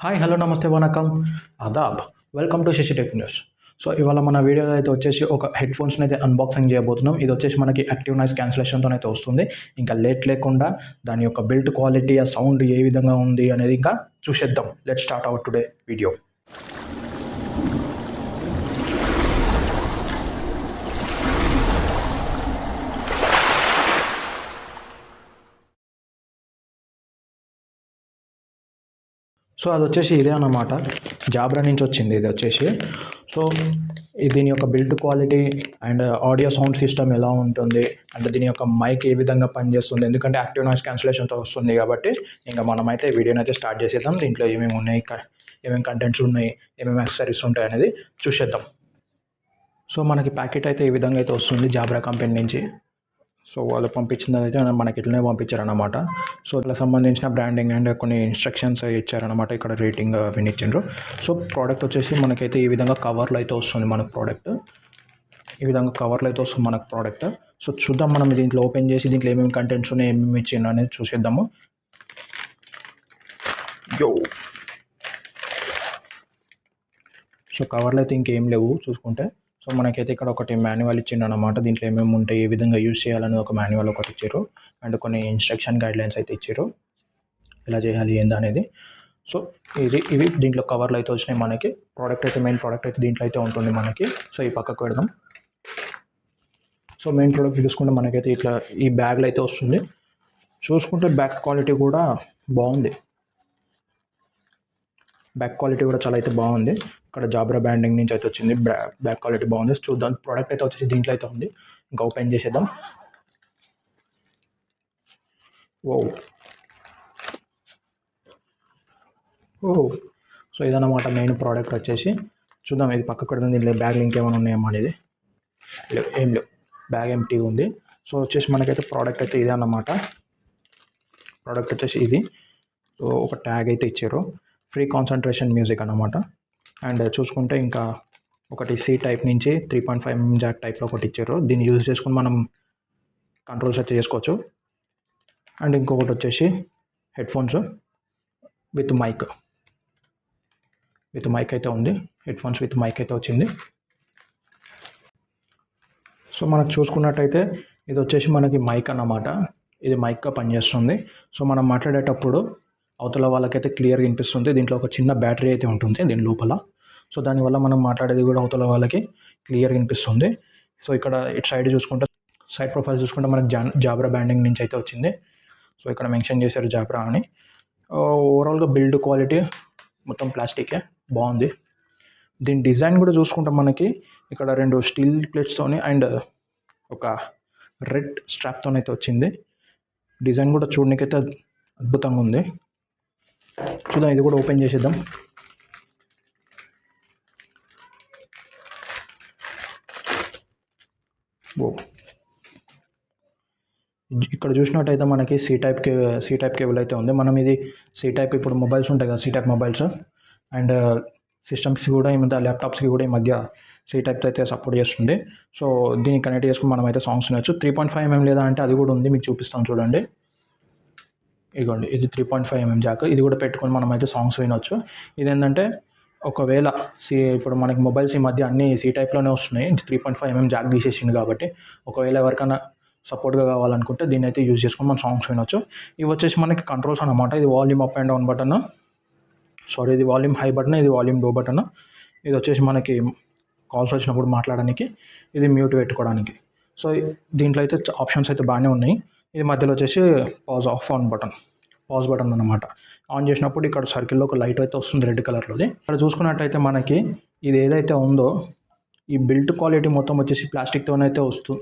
Hi hello namaste vanakkam adaab welcome to Sashi tech news. So ఇవాళ మన వీడియోలో అయితే వచ్చేసి ఒక హెడ్ ఫోన్స్ని అయితే అన్బాక్సింగ్ చేయబోతున్నాం. ఇది వచ్చేసి మనకి యాక్టివ్ నాయిస్ క్యాన్సిలేషన్తో అయితే వస్తుంది. ఇంకా లేట్ లేకుండా దాని యొక్క బిల్డ్ క్వాలిటీ, ఆ సౌండ్ ఏ విధంగా ఉంది అనేది ఇంకా చూసేద్దాం. Let start our today video. So అది వచ్చేసి ఇదే అన్నమాట, జాబ్రా నుంచి వచ్చింది ఇది వచ్చేసి. సో దీని యొక్క build quality and audio sound system ఎలా ఉంటుంది, అంటే దీని యొక్క మైక్ ఏ విధంగా పనిచేస్తుంది, ఎందుకంటే యాక్టివ్ నాయిస్ క్యాన్సిలేషన్తో వస్తుంది కాబట్టి ఇంకా మనమైతే వీడియోని అయితే స్టార్ట్ చేసేద్దాం. దీంట్లో ఏమేమి ఉన్నాయి, ఏమేమి కంటెంట్స్ ఉన్నాయి, ఏమేమి యాక్సెసరీస్ ఉంటాయి అనేది చూసేద్దాం. సో మనకి ప్యాకెట్ అయితే ఈ విధంగా అయితే వస్తుంది జాబ్రా కంపెనీ నుంచి. సో వాళ్ళు పంపించింది అయితే మనకి ఇట్లనే పంపించారనమాట. సో ఇట్లా సంబంధించిన బ్రాండింగ్ అండ్ కొన్ని ఇన్స్ట్రక్షన్స్ ఇచ్చారనమాట. ఇక్కడ రేటింగ్ అవన్నీ ఇచ్చిండ్రు. సో ప్రోడక్ట్ వచ్చేసి మనకైతే ఈ విధంగా కవర్లో అయితే వస్తుంది మనకు ప్రోడక్ట్. ఈ విధంగా కవర్లో అయితే వస్తుంది మనకు ప్రోడక్ట్. సో చూద్దాం మనం దీంట్లో ఓపెన్ చేసి దీంట్లో ఏమేమి కంటెంట్స్ ఉన్నాయి, ఏమేమి ఇచ్చిండ్రు అనేది చూసేద్దాము. యో సో కవర్లో అయితే ఇంకేం లేవు చూసుకుంటే. సో మనకైతే ఇక్కడ ఒకటి మాన్యువల్ ఇచ్చిండు అనమాట. దీంట్లో ఏమేమి ఉంటాయి, ఏ విధంగా యూజ్ చేయాలని ఒక మాన్యువల్ ఒకటి ఇచ్చారు. అండ్ కొన్ని ఇన్స్ట్రక్షన్ గైడ్లైన్స్ అయితే ఇచ్చారు, ఎలా చేయాలి ఏంది అనేది. సో ఇవి దీంట్లో కవర్లు అయితే వచ్చినాయి మనకి. ప్రోడక్ట్ అయితే మెయిన్ ప్రోడక్ట్ అయితే దీంట్లో అయితే ఉంటుంది మనకి. సో ఈ పక్కకు పెడదాం. సో మెయిన్ ప్రోడక్ట్ చూసుకుంటే మనకైతే ఇట్లా ఈ బ్యాగ్లో అయితే వస్తుంది. చూసుకుంటే బ్యాక్ క్వాలిటీ కూడా బాగుంది. బ్యాక్ క్వాలిటీ కూడా చాలా అయితే బాగుంది. ఇక్కడ జాబ్రా బ్రాండింగ్ నుంచి అయితే వచ్చింది. బ్యాక్ క్వాలిటీ బాగుంది. చూద్దాం. ప్రోడక్ట్ అయితే వచ్చేసి దీంట్లో అయితే ఉంది. ఇంకా ఓపెన్ చేసేద్దాం. ఓ సో ఇదన్నమాట మెయిన్ ప్రోడక్ట్ వచ్చేసి. చూద్దాం ఇది పక్కకు పెడదాం. దీంట్లో బ్యాగ్ ఇంకేమైనా ఉన్నాయేమో అనేది. ఏం లేవు, బ్యాగ్ ఎంటీగా ఉంది. సో వచ్చేసి మనకైతే ప్రోడక్ట్ అయితే ఇదే అన్నమాట. ప్రోడక్ట్ వచ్చేసి ఇది. సో ఒక ట్యాగ్ అయితే ఇచ్చారు, ఫ్రీ కాన్సన్ట్రేషన్ మ్యూజిక్ అన్నమాట. అండ్ చూసుకుంటే ఇంకా ఒకటి సి టైప్ నుంచి 3.5mm జాక్ టైప్లో ఒకటి ఇచ్చారు. దీన్ని యూజ్ చేసుకుని మనం కంట్రోల్స్ అయితే చేసుకోవచ్చు. అండ్ ఇంకొకటి వచ్చేసి హెడ్ ఫోన్స్ విత్ మైక్ అయితే ఉంది. హెడ్ ఫోన్స్ విత్ మైక్ అయితే వచ్చింది. సో మనకు చూసుకున్నట్టయితే ఇది వచ్చేసి మనకి మైక్ అన్నమాట. ఇది మైక్గా పనిచేస్తుంది. సో మనం మాట్లాడేటప్పుడు అవతల వాళ్ళకైతే క్లియర్గా వినిపిస్తుంది. దీంట్లో ఒక చిన్న బ్యాటరీ అయితే ఉంటుంది దీని లోపల. సో దానివల్ల మనం మాట్లాడేది కూడా అవతల వాళ్ళకి క్లియర్గా వినిపిస్తుంది. సో ఇక్కడ ఇటు సైడ్ చూసుకుంటే, సైడ్ ప్రొఫైల్ చూసుకుంటే మనకి జాబ్రా బ్రాండింగ్ నుంచి అయితే వచ్చింది. సో ఇక్కడ మెన్షన్ చేశారు జాబ్రా అని. ఓవరాల్గా బిల్డ్ క్వాలిటీ మొత్తం ప్లాస్టికే, బాగుంది. దీని డిజైన్ కూడా చూసుకుంటే మనకి ఇక్కడ 2 స్టీల్ ప్లేట్స్తోని అండ్ ఒక రెడ్ స్ట్రాప్తో అయితే వచ్చింది. డిజైన్ కూడా చూడడానికైతే అద్భుతంగా ఉంది. చూద్దాం, ఇది కూడా ఓపెన్ చేసేద్దాం. ఇక్కడ చూసినట్టయితే మనకి సి టైప్ కేబుల్ అయితే ఉంది. మనం ఇది సి టైప్, ఇప్పుడు మొబైల్స్ ఉంటాయి కదా C type mobiles and systems కూడా ఈ మధ్య, ల్యాప్టాప్స్కి కూడా ఈ మధ్య సి టైప్ అయితే సపోర్ట్ చేస్తుంది. సో దీన్ని కనెక్ట్ చేసుకుని మనం అయితే సాంగ్స్ వినొచ్చు. 3.5mm లేదా అంటే అది కూడా ఉంది, మీకు చూపిస్తాను చూడండి. ఇదిగోండి, ఇది 3.5mm జాక్. ఇది కూడా పెట్టుకొని మనం అయితే సాంగ్స్ వినొచ్చు. ఇదేంటంటే ఒకవేళ ఇప్పుడు మనకి మొబైల్స్ ఈ మధ్య అన్ని సి టైప్లోనే వస్తున్నాయి. 3.5mm జాక్ తీసేసింది కాబట్టి ఒకవేళ ఎవరికైనా సపోర్ట్గా కావాలనుకుంటే దీన్ని అయితే యూజ్ చేసుకొని మనం సాంగ్స్ వినొచ్చు. ఇవి వచ్చేసి మనకి కంట్రోల్స్ అనమాట. ఇది volume up and down button, ఇది వాల్యూమ్ హై బటన్, ఇది వాల్యూమ్ లో బటన్. ఇది వచ్చేసి మనకి కాల్స్ వచ్చినప్పుడు మాట్లాడడానికి, ఇది మ్యూట్ పెట్టుకోవడానికి. సో దీంట్లో అయితే ఆప్షన్స్ అయితే బాగానే ఉన్నాయి. ఇది మధ్యలో వచ్చేసి పాజ్ బటన్ అనమాట. ఆన్ చేసినప్పుడు ఇక్కడ సర్కిల్లో ఒక లైట్ అయితే వస్తుంది రెడ్ కలర్లోది. ఇక్కడ చూసుకున్నట్టయితే మనకి ఇది ఏదైతే ఉందో ఈ బిల్డ్ క్వాలిటీ మొత్తం వచ్చేసి ప్లాస్టిక్తోనైతే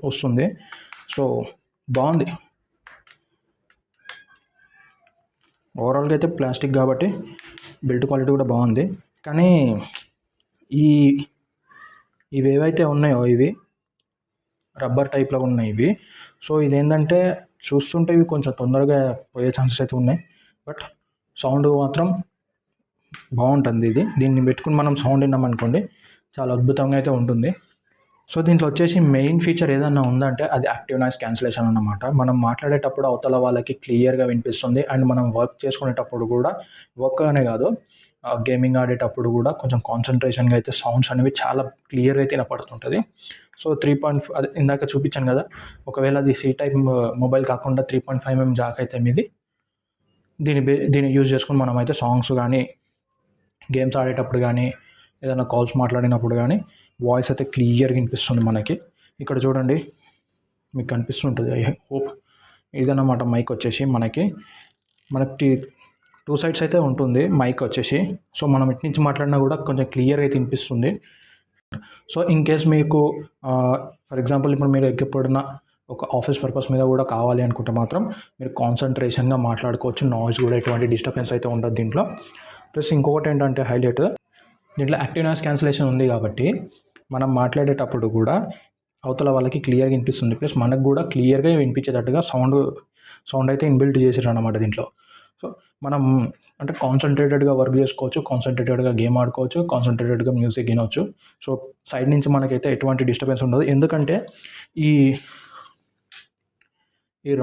వస్తుంది. సో బాగుంది. ఓవరాల్గా అయితే ప్లాస్టిక్ కాబట్టి బిల్డ్ క్వాలిటీ కూడా బాగుంది. కానీ ఇవి ఏవైతే ఉన్నాయో ఇవి రబ్బర్ టైప్లో ఉన్నాయి ఇవి. సో ఇదేంటంటే చూస్తుంటే ఇవి కొంచెం తొందరగా పోయే ఛాన్సెస్ అయితే ఉన్నాయి. బట్ సౌండ్ మాత్రం బాగుంటుంది. దీన్ని పెట్టుకుని మనం సౌండ్ విన్నామనుకోండి చాలా అద్భుతంగా అయితే ఉంటుంది. సో దీంట్లో వచ్చేసి మెయిన్ ఫీచర్ ఏదన్నా ఉందంటే అది యాక్టివ్ నాయిస్ క్యాన్సిలేషన్ అన్నమాట. మనం మాట్లాడేటప్పుడు అవతల వాళ్ళకి క్లియర్గా వినిపిస్తుంది. అండ్ మనం వర్క్ చేసుకునేటప్పుడు కూడా, వర్క్ అనే కాదు, గేమింగ్ ఆడేటప్పుడు కూడా కొంచెం కాన్సన్ట్రేషన్గా అయితే సౌండ్స్ అనేవి చాలా క్లియర్గా అయితే వినపడుతుంటుంది. సో 3.5 అదే ఇందాక చూపించాను కదా, ఒకవేళ అది సి టైప్ మొబైల్ కాకుండా 3.5mm జాక్ అయితే మీది, దీన్ని యూజ్ చేసుకుని మనం అయితే సాంగ్స్ కానీ, గేమ్స్ ఆడేటప్పుడు కానీ, ఏదైనా కాల్స్ మాట్లాడినప్పుడు కానీ వాయిస్ అయితే క్లియర్గా వినిపిస్తుంది మనకి. ఇక్కడ చూడండి, మీకు కనిపిస్తుంటుంది, ఐ హోప్. ఇదన్నమాట మైక్ వచ్చేసి మనకి 2 సైడ్స్ అయితే ఉంటుంది మైక్ వచ్చేసి. సో మనం ఇటు నుంచి మాట్లాడినా కూడా కొంచెం క్లియర్గా అయితే వినిపిస్తుంది. సో ఇన్ కేస్ మీకు ఫర్ ఎగ్జాంపుల్ ఇప్పుడు మీరు ఎప్పుడైనా ఒక ఆఫీస్ పర్పస్ మీద కూడా కావాలి అనుకుంటే మాత్రం మీరు కాన్సన్ట్రేషన్గా మాట్లాడుకోవచ్చు. నాయిస్ కూడా ఎటువంటి డిస్టర్బెన్స్ అయితే ఉండదు దీంట్లో. ప్లస్ ఇంకొకటి ఏంటంటే హైలైట్, దీంట్లో యాక్టివ్ నాయిస్ క్యాన్సిలేషన్ ఉంది కాబట్టి మనం మాట్లాడేటప్పుడు కూడా అవతల వాళ్ళకి క్లియర్గా వినిపిస్తుంది. ప్లస్ మనకు కూడా క్లియర్గా వినిపించేటట్టుగా సౌండ్ అయితే ఇన్బిల్ట్ చేసారు అన్నమాట దీంట్లో. సో మనం అంటే కాన్సన్ట్రేటెడ్గా వర్క్ చేసుకోవచ్చు, కాన్సన్ట్రేటెడ్గా గేమ్ ఆడుకోవచ్చు, కాన్సన్ట్రేటెడ్గా మ్యూజిక్ వినవచ్చు. సో సైడ్ నుంచి మనకైతే ఎటువంటి డిస్టర్బెన్స్ ఉండదు. ఎందుకంటే ఈ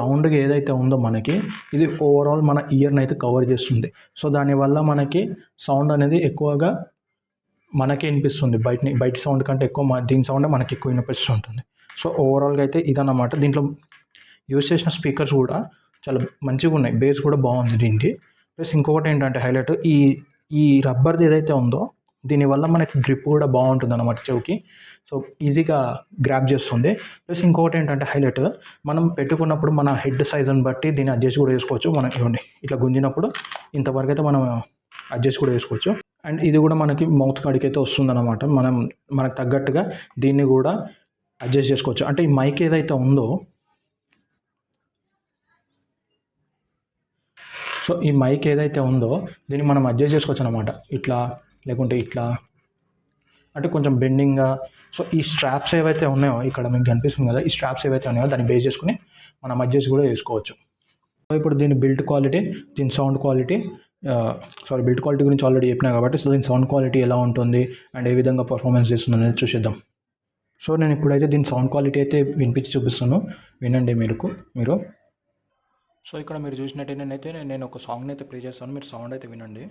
రౌండ్గా ఏదైతే ఉందో మనకి, ఇది ఓవరాల్ మన ఇయర్ని అయితే కవర్ చేస్తుంది. సో దానివల్ల మనకి సౌండ్ అనేది ఎక్కువగా మనకే వినిపిస్తుంది. బయట సౌండ్ కంటే ఎక్కువ దీని సౌండే మనకి ఎక్కువ వినిపిస్తుంటుంది. సో ఓవరాల్గా అయితే ఇదన్నమాట. దీంట్లో యూజ్ చేసిన స్పీకర్స్ కూడా చాలా మంచిగా ఉన్నాయి, బేస్ కూడా బాగుంది దీనికి. ప్లస్ ఇంకొకటి ఏంటంటే హైలైట్, ఈ రబ్బర్ది ఏదైతే ఉందో దీనివల్ల మనకి గ్రిప్ కూడా బాగుంటుంది అన్నమాట చెవికి. సో ఈజీగా గ్రాప్ చేస్తుంది. ప్లస్ ఇంకొకటి ఏంటంటే హైలైట్, మనం పెట్టుకున్నప్పుడు మన హెడ్ సైజుని బట్టి దీన్ని అడ్జస్ట్ కూడా చేసుకోవచ్చు. మనం చూడండి, ఇట్లా గుంజినప్పుడు ఇంతవరకు అయితే మనం అడ్జస్ట్ కూడా చేసుకోవచ్చు. అండ్ ఇది కూడా మనకి మౌత్ కాడికి అయితే వస్తుంది అన్నమాట. మనకు తగ్గట్టుగా దీన్ని కూడా అడ్జస్ట్ చేసుకోవచ్చు. అంటే ఈ మైక్ ఏదైతే ఉందో, సో ఈ మైక్ ఏదైతే ఉందో దీన్ని మనం అడ్జస్ట్ చేసుకోవచ్చు అనమాట. ఇట్లా లేకుంటే ఇట్లా, అంటే కొంచెం బెండింగ్గా. సో ఈ స్ట్రాప్స్ ఏవైతే ఉన్నాయో ఇక్కడ మీకు కనిపిస్తుంది కదా, ఈ స్ట్రాప్స్ ఏవైతే ఉన్నాయో దాన్ని బేస్ చేసుకుని మనం అడ్జస్ట్ కూడా చేసుకోవచ్చు. సో ఇప్పుడు దీని బిల్డ్ క్వాలిటీ, దీని సౌండ్ క్వాలిటీ, బిల్డ్ క్వాలిటీ గురించి ఆల్రెడీ చెప్పినా కాబట్టి, సో దీని సౌండ్ క్వాలిటీ ఎలా ఉంటుంది అండ్ ఏ విధంగా పర్ఫార్మెన్స్ చేస్తుంది అనేది చూసేద్దాం. సో నేను ఇప్పుడైతే దీని సౌండ్ క్వాలిటీ అయితే వినిపించి చూపిస్తాను, వినండి మీరు. సో ఇక్కడ మీరు చూసినట్టయితే నేను ఒక సాంగ్ని అయితే ప్లే చేస్తాను, మీరు సౌండ్ అయితే వినండి.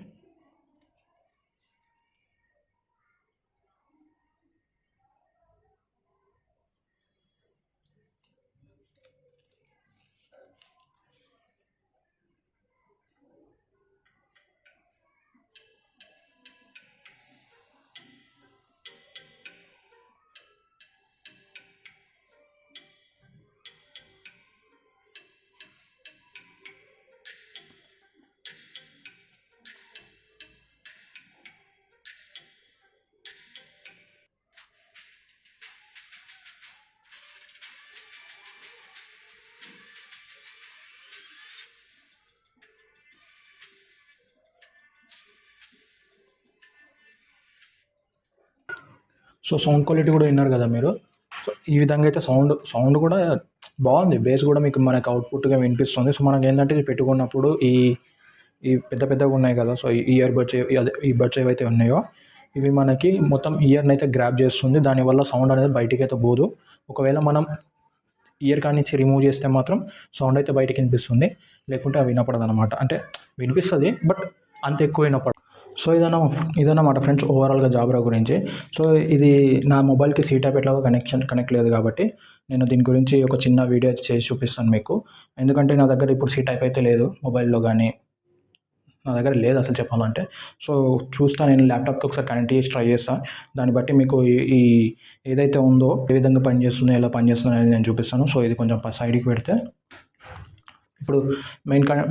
సో సౌండ్ క్వాలిటీ కూడా విన్నారు కదా మీరు. సో ఈ విధంగా అయితే సౌండ్ కూడా బాగుంది, బేస్ కూడా మనకు అవుట్పుట్గా వినిపిస్తుంది. సో మనకి ఏంటంటే ఇది పెట్టుకున్నప్పుడు ఈ పెద్దగా ఉన్నాయి కదా, సో ఈ బడ్స్ ఏవైతే ఉన్నాయో ఇవి మనకి మొత్తం ఇయర్ని అయితే గ్రాప్ చేస్తుంది. దానివల్ల సౌండ్ అనేది బయటికి అయితే పోదు. ఒకవేళ మనం ఇయర్ కాడి నుంచి రిమూవ్ చేస్తే మాత్రం సౌండ్ అయితే బయటికి వినిపిస్తుంది, లేకుంటే అవి వినపడదు అనమాట. అంటే వినిపిస్తుంది బట్ అంత ఎక్కువ వినపడదు. సో ఇదన్నమాట ఫ్రెండ్స్ ఓవరాల్గా జాబ్రా గురించి. సో ఇది నా మొబైల్కి సీ టైప్ ఎట్లాగో కనెక్ట్ లేదు కాబట్టి నేను దీని గురించి ఒక చిన్న వీడియో చేసి చూపిస్తాను మీకు. ఎందుకంటే నా దగ్గర ఇప్పుడు సీ టైప్ అయితే లేదు మొబైల్లో, కానీ నా దగ్గర లేదు అసలు చెప్పాలంటే. సో నేను ల్యాప్టాప్కి ఒకసారి కనెక్ట్ చేసి ట్రై చేస్తాను. దాన్ని బట్టి మీకు ఈ ఏదైతే ఉందో ఏ విధంగా పనిచేస్తుందో, ఎలా పనిచేస్తుందో అనేది నేను చూపిస్తాను. సో ఇది కొంచెం సైడ్కి పెడితే ఇప్పుడు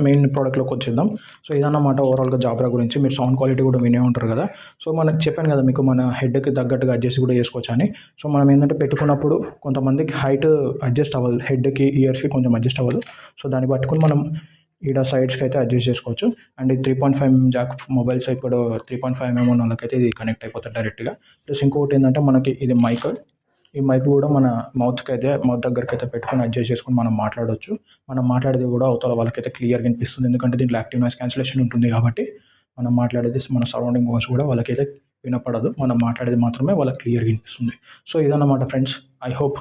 మెయిన్ ప్రోడక్ట్లోకి వచ్చేద్దాం. సో ఇదన్నమాట ఓవరాల్గా జాబ్రా గురించి. మీరు సౌండ్ క్వాలిటీ కూడా వినే ఉంటారు కదా. సో మనకు చెప్పాను కదా మీకు, మన హెడ్కి తగ్గట్టుగా అడ్జస్ట్ కూడా చేసుకోవచ్చు అని. సో మనం ఏంటంటే పెట్టుకున్నప్పుడు కొంతమందికి హైట్ అడ్జస్ట్ అవ్వదు, హెడ్కి ఇయర్స్కి కొంచెం అడ్జస్ట్ అవ్వదు. సో దాన్ని పట్టుకుని మనం ఈడ సైడ్స్కి అయితే అడ్జస్ట్ చేసుకోవచ్చు. అండ్ ఈ 3.5mm జాక్ మొబైల్స్ ఇప్పుడు 3.5mm ఉన్న వాళ్ళకైతే ఇది కనెక్ట్ అయిపోతుంది డైరెక్ట్గా. ప్లస్ ఇంకొకటి ఏంటంటే మనకి ఇది మైక్, ఈ మైక్ కూడా మన మౌత్ దగ్గరికి అయితే పెట్టుకొని అడ్జస్ట్ చేసుకొని మనం మాట్లాడవచ్చు. మనం మాట్లాడేది కూడా అవతల వాళ్ళకైతే క్లియర్గా వినిపిస్తుంది, ఎందుకంటే దీంట్లో యాక్టివ్ నాయిస్ క్యాన్సిలేషన్ ఉంటుంది కాబట్టి మనం మాట్లాడేది మన సరౌండింగ్ వాయిస్ కూడా వాళ్ళకైతే వినపడదు, మనం మాట్లాడేది మాత్రమే వాళ్ళకి క్లియర్గా వినిపిస్తుంది. సో ఇదన్నమాట ఫ్రెండ్స్. ఐ హోప్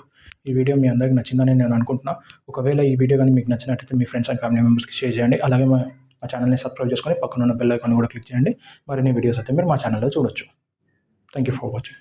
ఈ వీడియో మీ అందరికీ నచ్చిందని నేను అనుకుంటున్నా. ఒకవేళ ఈ వీడియో కానీ మీకు నచ్చినట్లయితే మీ ఫ్రెండ్స్ అండ్ ఫ్యామిలీ మెంబర్స్కి షేర్ చేయండి. అలాగే మా ఛానల్ని సబ్స్క్రైబ్ చేసుకొని పక్కన ఉన్న బెల్ ఐకాన్ కూడా క్లిక్ చేయండి. మరిన్ని వీడియోస్ అయితే మీరు మా ఛానల్లో చూడొచ్చు. Thank you for watching.